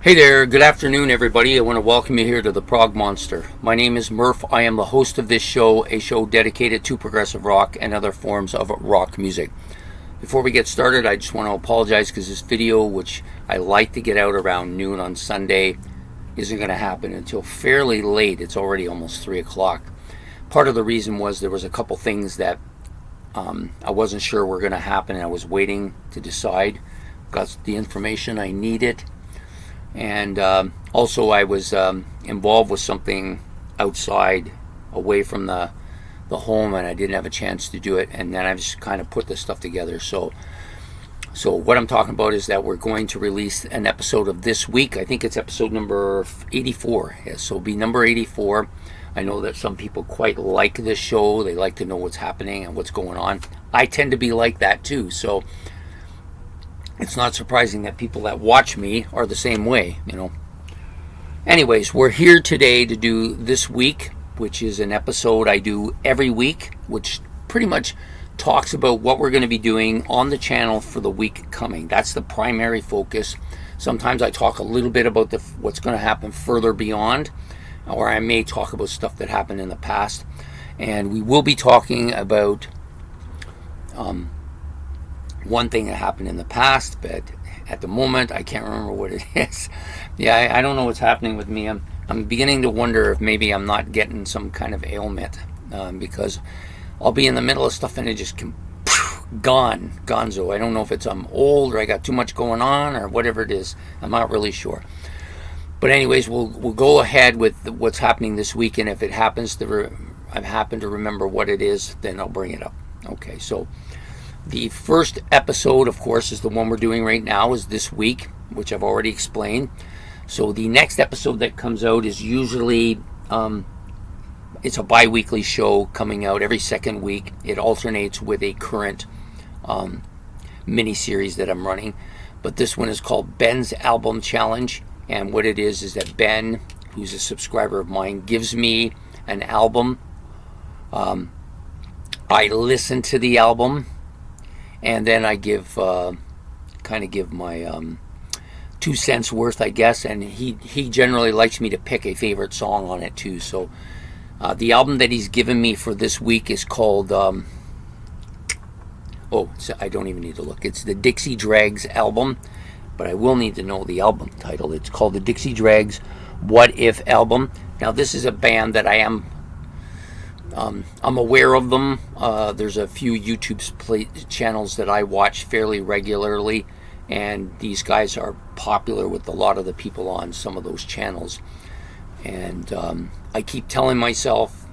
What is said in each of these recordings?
Hey there, good afternoon everybody. I want to welcome you here to the Prog Monster. My name is Murph. I am the host of this show, a show dedicated to progressive rock and other forms of rock music. Before we get started, I just want to apologize because this video, which I like to get out around noon on Sunday, isn't going to happen until fairly late. It's already almost 3 o'clock. Part of the reason was there was a couple things that I wasn't sure were going to happen. I was waiting to decide. Got the information I needed. And also I was involved with something outside, away from the home, and I didn't have a chance to do it. And then I just kind of put this stuff together. So what I'm talking about is that we're going to release an episode of this week. I think it's episode number 84. Yes, so it'll be number 84. I know that some people quite like this show. They like to know what's happening and what's going on. I tend to be like that too. So it's not surprising that people that watch me are the same way, Anyways, we're here today to do this week, which is an episode I do every week, which pretty much talks about what we're going to be doing on the channel for the week coming. That's the primary focus. Sometimes I talk a little bit about what's going to happen further beyond, or I may talk about stuff that happened in the past. And we will be talking about one thing that happened in the past, but at the moment I can't remember what it is. I don't know what's happening with me. I'm beginning to wonder if maybe I'm not getting some kind of ailment, because I'll be in the middle of stuff and it just gonzo. I don't know if it's I'm old or I got too much going on or whatever it is. I'm not really sure. But anyways, we'll go ahead with what's happening this week, and if it happens to I happen to remember what it is, then I'll bring it up. Okay, so the first episode, of course, is the one we're doing right now, is this week, which I've already explained. So the next episode that comes out is usually, it's a bi-weekly show coming out every second week. It alternates with a current mini-series that I'm running. But this one is called Ben's Album Challenge. And what it is that Ben, who's a subscriber of mine, gives me an album. I listen to the album, and then I give my 2 cents worth, I guess. And he generally likes me to pick a favorite song on it too. So the album that he's given me for this week is called I don't even need to look. It's the Dixie Dregs album, but I will need to know the album title. It's called the Dixie Dregs What If album. Now this is a band that I'm aware of them. There's a few YouTube channels that I watch fairly regularly, and these guys are popular with a lot of the people on some of those channels. And I keep telling myself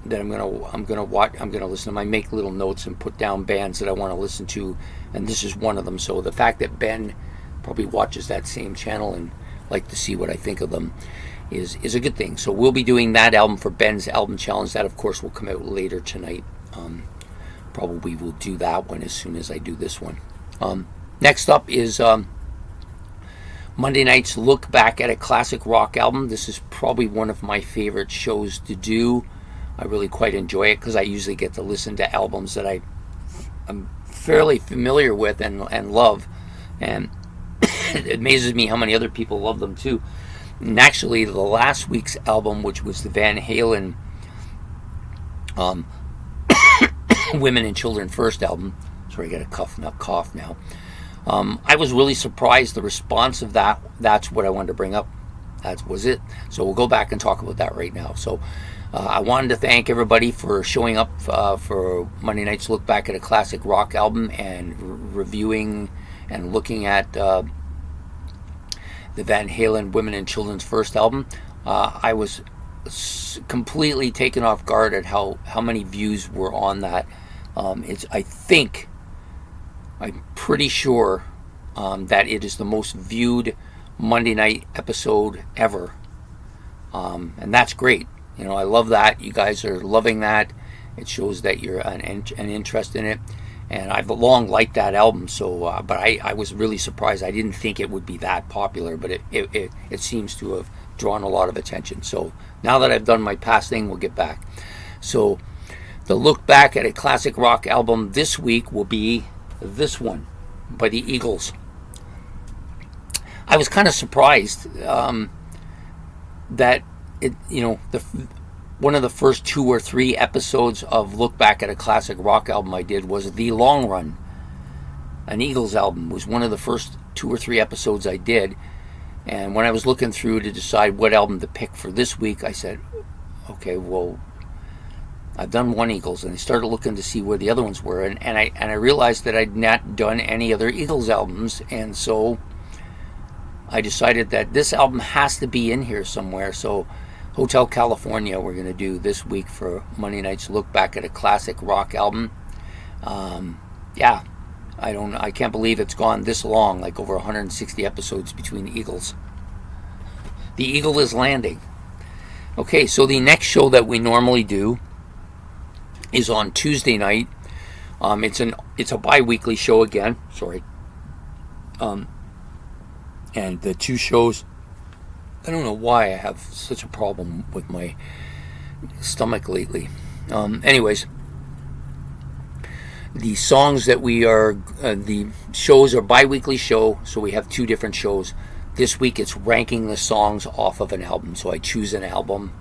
that I'm gonna listen to them. I make little notes and put down bands that I want to listen to, and this is one of them. So the fact that Ben probably watches that same channel and like to see what I think of them is a good thing. So we'll be doing that album for Ben's Album Challenge. That, of course, will come out later tonight. Probably will do that one as soon as I do this one. Next up is Monday night's look back at a classic rock album. This is probably one of my favorite shows to do. I really quite enjoy it because I usually get to listen to albums that I'm fairly familiar with and love. And it amazes me how many other people love them too. And actually, the last week's album, which was the Van Halen Women and Children First album, sorry, I got a cough now. I was really surprised the response of that. That's what I wanted to bring up. That was it. So we'll go back and talk about that right now. So I wanted to thank everybody for showing up for Monday night's look back at a classic rock album and reviewing and looking at the Van Halen Women and Children's First album. I was completely taken off guard at how many views were on that. I'm pretty sure that it is the most viewed Monday night episode ever, and that's great. I love that. You guys are loving that. It shows that you're an interest in it. And I've long liked that album, so but I was really surprised. I didn't think it would be that popular, but it seems to have drawn a lot of attention. So now that I've done my past thing, we'll get back. So the look back at a classic rock album this week will be this one by the Eagles. I was kind of surprised that it, one of the first 2 or 3 episodes of Look Back at a Classic Rock album I did was The Long Run, an Eagles album. It was one of the first 2 or 3 episodes I did. And when I was looking through to decide what album to pick for this week, I said, okay, well, I've done one Eagles, and I started looking to see where the other ones were, and I realized that I'd not done any other Eagles albums, and so I decided that this album has to be in here somewhere. So Hotel California we're going to do this week for Monday night's Look Back at a Classic Rock album. Yeah, I can't believe it's gone this long, like over 160 episodes between the Eagles. The Eagle is landing. Okay, so the next show that we normally do is on Tuesday night. It's a bi-weekly show again. Sorry. And the 2 shows, I don't know why I have such a problem with my stomach lately. Anyways, the songs that we are, the shows are bi-weekly show, so we have 2 different shows. This week it's ranking the songs off of an album. So I choose an album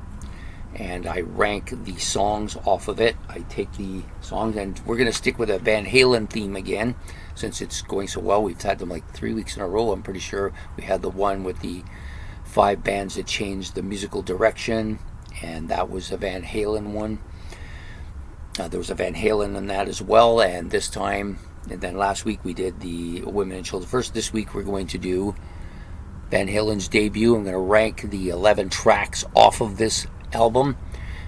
and I rank the songs off of it. I take the songs, and we're going to stick with a Van Halen theme again, since it's going so well. We've had them like 3 weeks in a row, I'm pretty sure. We had the one with the 5 bands that changed the musical direction, and that was a Van Halen one. There was a Van Halen in that as well, and this time, and then last week we did the Women and Children First. This week we're going to do Van Halen's debut. I'm going to rank the 11 tracks off of this album.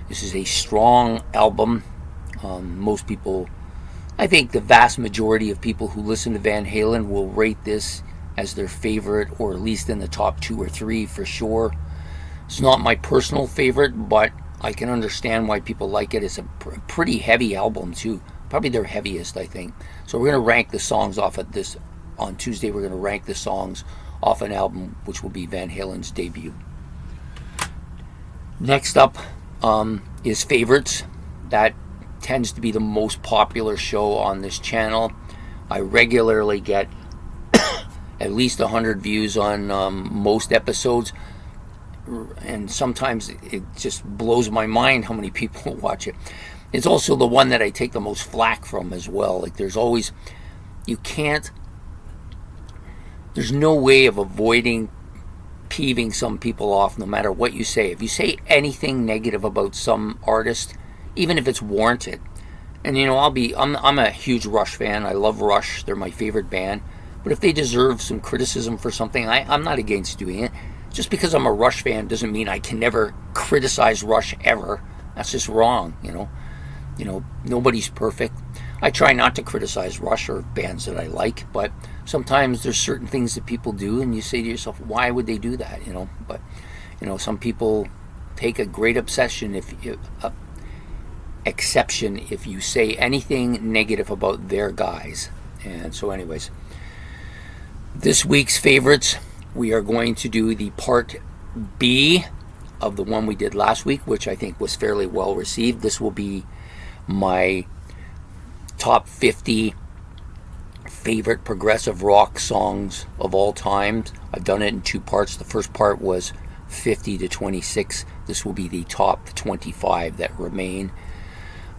This is a strong album. Most people, I think the vast majority of people who listen to Van Halen will rate this as their favorite, or at least in the top 2 or 3 for sure. It's not my personal favorite, but I can understand why people like it. It's a pretty heavy album too, probably their heaviest, I think. So we're going to rank the songs off of this. On Tuesday we're going to rank the songs off an album, which will be Van Halen's debut. Next up is Favorites. That tends to be the most popular show on this channel. I regularly get at least 100 views on most episodes, and sometimes it just blows my mind how many people watch it. It's also the one that I take the most flack from as well. Like, there's no way of avoiding peeving some people off, no matter what you say. If you say anything negative about some artist, even if it's warranted, and I'm a huge Rush fan. I love Rush. They're my favorite band. But if they deserve some criticism for something, I'm not against doing it. Just because I'm a Rush fan doesn't mean I can never criticize Rush ever. That's just wrong, Nobody's perfect. I try not to criticize Rush or bands that I like, but sometimes there's certain things that people do, and you say to yourself, why would they do that? But some people take a great exception if you say anything negative about their guys. And so, anyways, this week's favorites, we are going to do the part B of the one we did last week, which I think was fairly well received. This will be my top 50 favorite progressive rock songs of all time. I've done it in 2 parts. The first part was 50 to 26. This will be the top 25 that remain.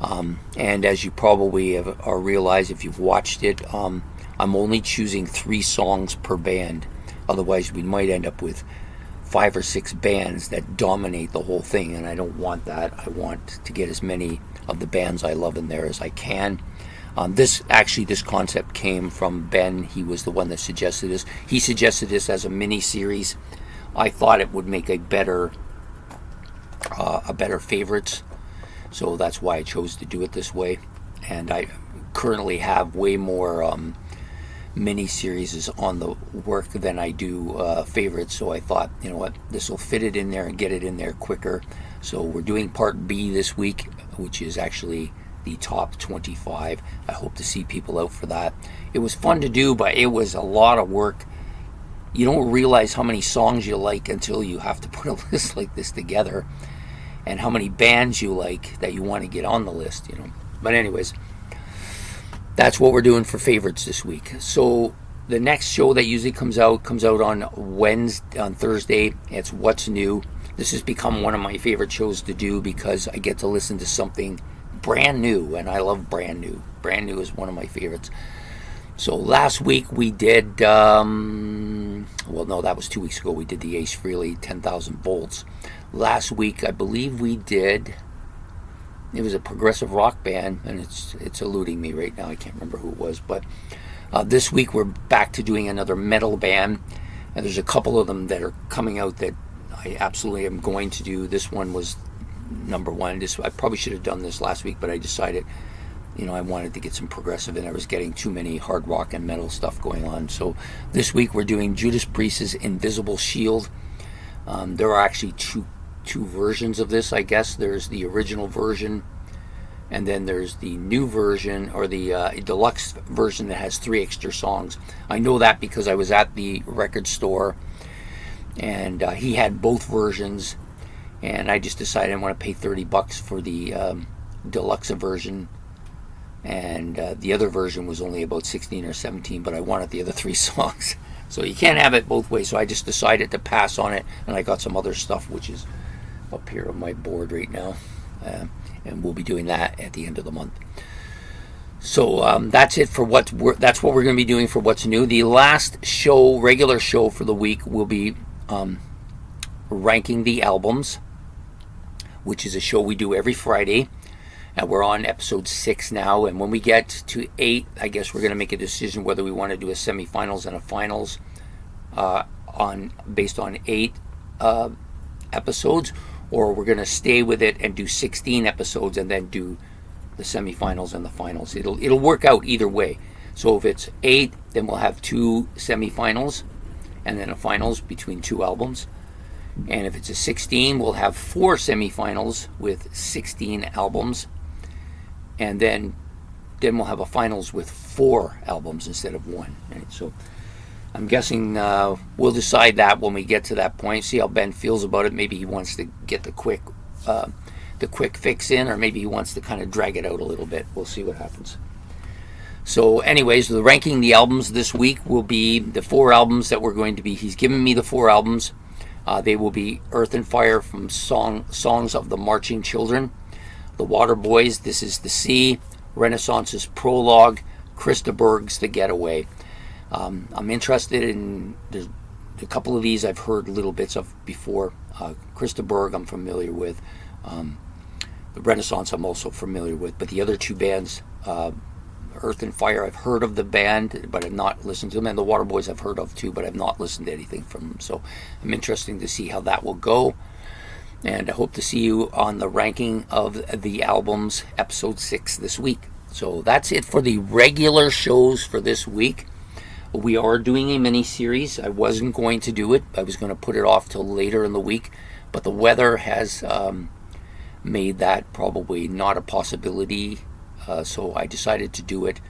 And as you probably have realized if you've watched it, I'm only choosing 3 songs per band. Otherwise, we might end up with 5 or 6 bands that dominate the whole thing, and I don't want that. I want to get as many of the bands I love in there as I can. This concept came from Ben. He was the one that suggested this. He suggested this as a mini series. I thought it would make a better favorites, so that's why I chose to do it this way. And I currently have way more mini series on the work than I do favorites, so I thought, this will fit it in there and get it in there quicker. So we're doing part B this week, which is actually the top 25. I hope to see people out for that. It was fun to do, but it was a lot of work. You don't realize how many songs you like until you have to put a list like this together, and how many bands you like that you want to get on the list, But anyways, that's what we're doing for favorites this week. So the next show that usually comes out on Thursday. It's What's New. This has become one of my favorite shows to do because I get to listen to something brand new, and I love brand new. Brand new is one of my favorites. So last week we did, that was 2 weeks ago. We did the Ace Frehley 10,000 Volts. Last week I believe we did, it was a progressive rock band, and it's eluding me right now. I can't remember who it was, but this week we're back to doing another metal band, and there's a couple of them that are coming out that I absolutely am going to do. This one was number one. I probably should have done this last week, but I decided, I wanted to get some progressive in. I was getting too many hard rock and metal stuff going on. So this week we're doing Judas Priest's Invisible Shield. There are actually two versions of this, I guess. There's the original version, and then there's the new version, or the deluxe version that has 3 extra songs. I know that because I was at the record store, and he had both versions, and I just decided I want to pay $30 for the deluxe version, and the other version was only about 16 or 17, but I wanted the other 3 songs. So you can't have it both ways, so I just decided to pass on it, and I got some other stuff which is up here on my board right now, and we'll be doing that at the end of the month. So that's it for that's what we're going to be doing for What's New. The last show, regular show for the week, will be ranking the albums, which is a show we do every Friday. And we're on episode 6 now, and when we get to 8, I guess we're going to make a decision whether we want to do a semifinals and a finals based on 8 episodes, or we're going to stay with it and do 16 episodes and then do the semifinals and the finals. It'll work out either way. So if it's 8, then we'll have 2 semifinals and then a finals between 2 albums. And if it's a 16, we'll have 4 semifinals with 16 albums. And then we'll have a finals with 4 albums instead of 1. Right? So I'm guessing we'll decide that when we get to that point. See how Ben feels about it. Maybe he wants to get the quick fix in, or maybe he wants to kind of drag it out a little bit. We'll see what happens. So anyways, the ranking the albums this week will be the 4 albums that we're going to be. He's given me the 4 albums. They will be Earth and Fire from Songs of the Marching Children, The Waterboys, This Is the Sea, Renaissance's Prologue, Krista Berg's The Getaway. I'm interested in a couple of these I've heard little bits of before. Krista Berg I'm familiar with. The Renaissance I'm also familiar with. But the other 2 bands, Earth and Fire, I've heard of the band, but I've not listened to them. And the Waterboys I've heard of too, but I've not listened to anything from them. So I'm interested to see how that will go. And I hope to see you on the ranking of the albums, episode 6 this week. So that's it for the regular shows for this week. We are doing a mini-series. I wasn't going to do it. I was going to put it off till later in the week. But the weather has made that probably not a possibility. So I decided to do it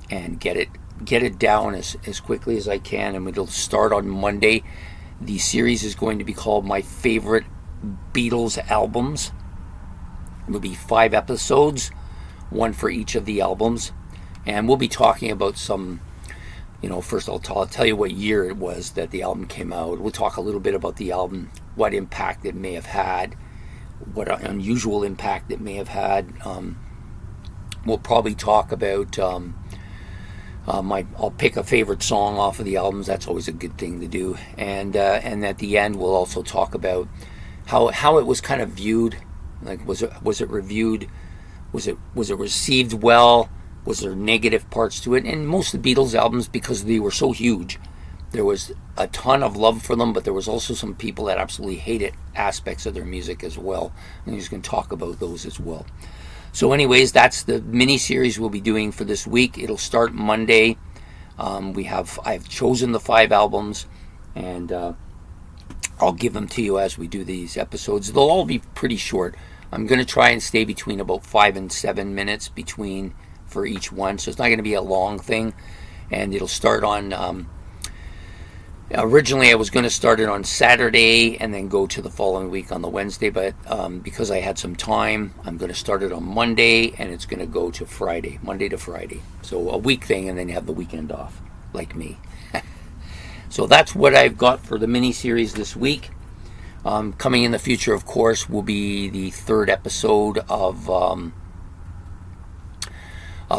and get it down as quickly as I can, and it'll start on Monday. The series is going to be called My Favorite Beatles Albums. It will be 5 episodes, 1 for each of the albums, and we'll be talking about some, first I'll tell you what year it was that the album came out. We'll talk a little bit about the album, what impact it may have had, what unusual impact it may have had. We'll probably talk about I'll pick a favorite song off of the albums. That's always a good thing to do. And at the end, we'll also talk about how it was kind of viewed. Like, was it reviewed? Was it received well? Was there negative parts to it? And most of the Beatles albums, because they were so huge, there was a ton of love for them, but there was also some people that absolutely hated aspects of their music as well. And he's going to talk about those as well. So anyways, that's the mini-series we'll be doing for this week. It'll start Monday. I've chosen the 5 albums, and I'll give them to you as we do these episodes. They'll all be pretty short. I'm going to try and stay between about 5 and 7 minutes between for each one, so it's not going to be a long thing. And it'll start on originally I was going to start it on Saturday and then go to the following week on the Wednesday, but because I had some time, I'm going to start it on Monday, and it's going to go to Friday, Monday to Friday. So a week thing, and then you have the weekend off. like me. So that's what I've got for the mini-series this week. Coming in the future, of course, will be the third episode of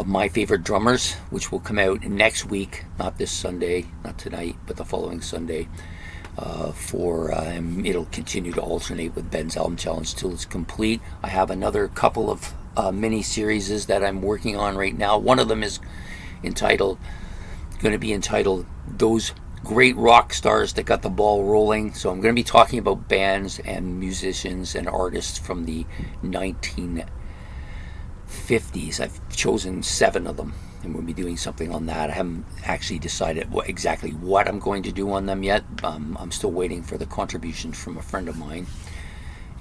My Favorite Drummers, which will come out next week, not this Sunday, not tonight, but the following Sunday. It'll continue to alternate with Ben's Album Challenge till it's complete. I have another couple of mini-series that I'm working on right now. One of them is going to be entitled Those Great Rock Stars That Got the Ball Rolling. So I'm going to be talking about bands and musicians and artists from the 1950s. I've chosen 7 of them, and we'll be doing something on that. I haven't actually decided exactly what I'm going to do on them yet. I'm still waiting for the contributions from a friend of mine,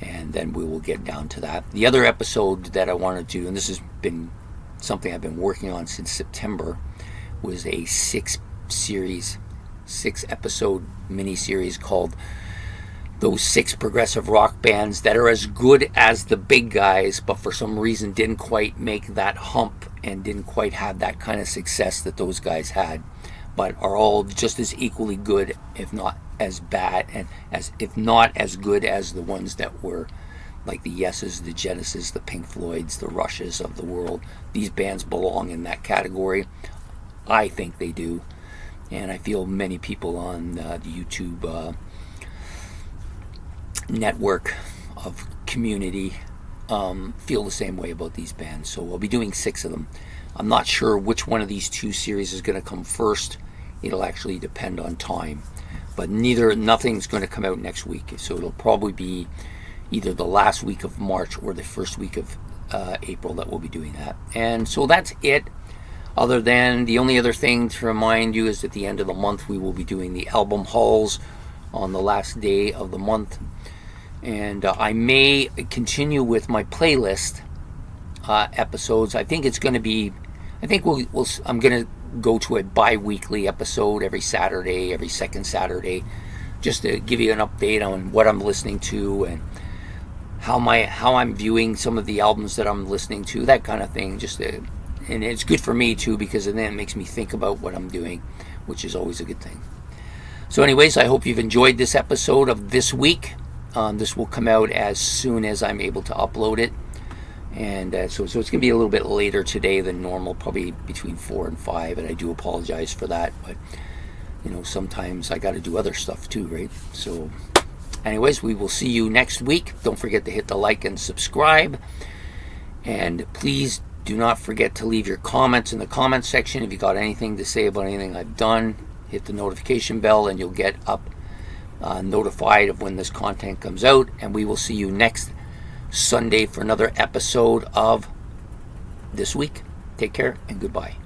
and then we will get down to that. The other episode that I want to do, and this has been something I've been working on since September, was a 6-episode mini-series called Those 6 Progressive Rock Bands That Are As Good As the Big Guys, but for some reason didn't quite make that hump and didn't quite have that kind of success that those guys had, but are all just as equally good, if not as bad, and if not as good as the ones that were like the Yeses, the Genesis, the Pink Floyds, the Rushes of the world. These bands belong in that category. I think they do. And I feel many people on the YouTube network of community feel the same way about these bands. So we'll be doing 6 of them. I'm not sure which one of these 2 series is going to come first. It'll actually depend on time. But nothing's going to come out next week. So it'll probably be either the last week of March or the first week of April that we'll be doing that. And so that's it. Other than the only other thing to remind you is at the end of the month we will be doing the album hauls on the last day of the month, and I may continue with my playlist episodes. I think it's going to be, I'm going to go to a bi-weekly episode every Saturday, every second Saturday, just to give you an update on what I'm listening to and how I'm viewing some of the albums that I'm listening to, that kind of thing. And it's good for me too, because then it makes me think about what I'm doing, which is always a good thing. So anyways, I hope you've enjoyed this episode of this week. This will come out as soon as I'm able to upload it. And so it's going to be a little bit later today than normal, probably between 4 and 5. And I do apologize for that. But, sometimes I got to do other stuff too, right? So anyways, we will see you next week. Don't forget to hit the like and subscribe. And please do not forget to leave your comments in the comments section. If you got anything to say about anything I've done, hit the notification bell and you'll get notified of when this content comes out. And we will see you next Sunday for another episode of This Week. Take care and goodbye.